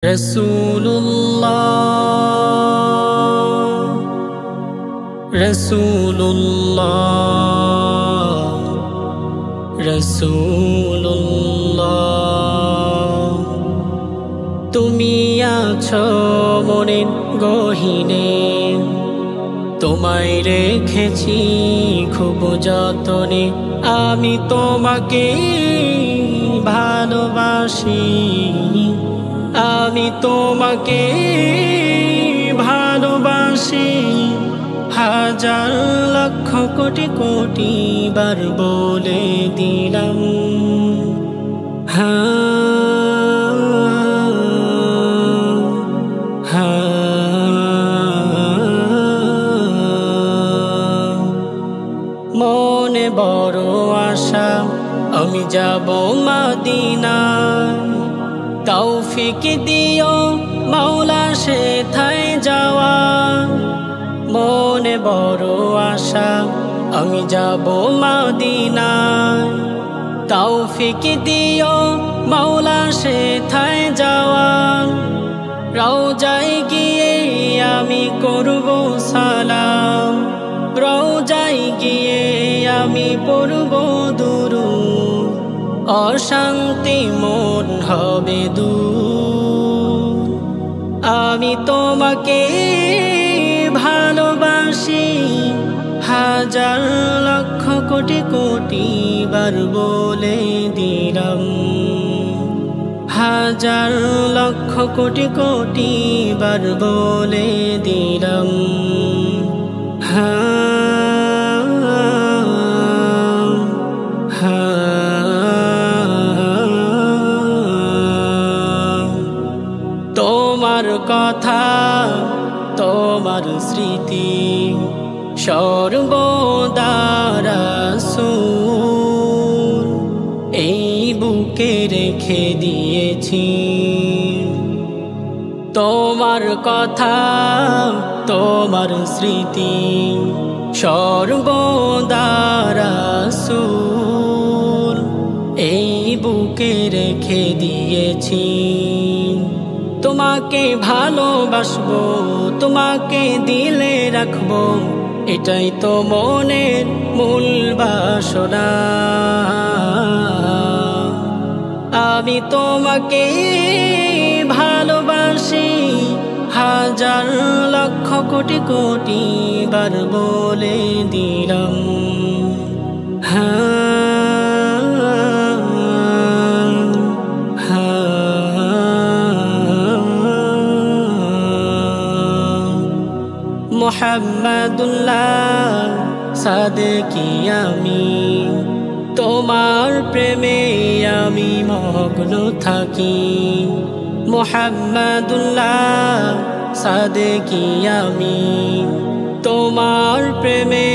রসুল্লাহ রসুল্লাহ রসুল্লাহ তুমি আছো মনের গহীনে, তোমায় রেখেছি খুব যতনে। আমি তোমাকে ভালোবাসি, আমি তোমাকে ভালোবাসি। হাজার লক্ষ কোটি কোটি বার বলে দিলাম। মনে বড় আশা আমি যাব মদিনায়, তৌফিক দিও মাওলা সেথায় যাওয়া। মনে বড় আশা আমি যাব মদিনায়, তৌফিক দিও মাওলা সেথায় যাওয়া। রওজায় গিয়ে আমি করব সালাম, রওজায় গিয়ে আমি পড়ব দুরূদ। অশান্তি মন হবে দূর। আমি তোমাকে ভালোবাসি, হাজার লক্ষ কোটি কোটি বার বলে দিলাম। হাজার লক্ষ কোটি কোটি বার বলে দিলাম। তোমার কথা, তোমার স্মৃতি সর্বদা রাসূল এই বুকে রেখে দিয়েছি। তোমার কথা, তোমার স্মৃতি সর্বদা রাসূল এই বুকে রেখে দিয়েছি। তোমাকে ভালোবাসবো, তোমাকে দিলে রাখবো, এটাই তো মনের মূল বাসনা। আমি তোমাকে ভালোবাসি, হাজার লক্ষ কোটি কোটি বার বলে দিলাম। মুহাম্মাদুল্লাহ সাদেকি আমি, তোমার প্রেমে আমি মগ্ন থাকি। মুহাম্মাদুল্লাহ সাদেকি আমি, তোমার প্রেমে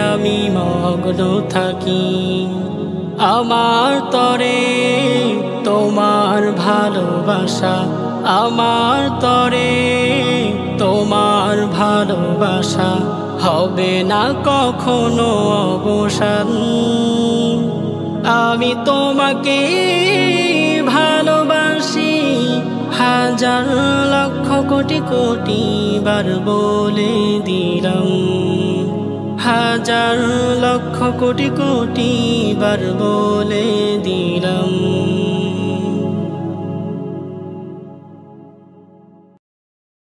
আমি মগ্ন থাকি। আমার তরে তোমার ভালোবাসা, আমার তরে তোমার ভালোবাসা হবে না কখনো অবসান। আমি তোমাকে ভালোবাসি, হাজার লক্ষ কোটি কোটি বার বলে দিলাম। হাজার লক্ষ কোটি কোটি বার বলে দিলাম।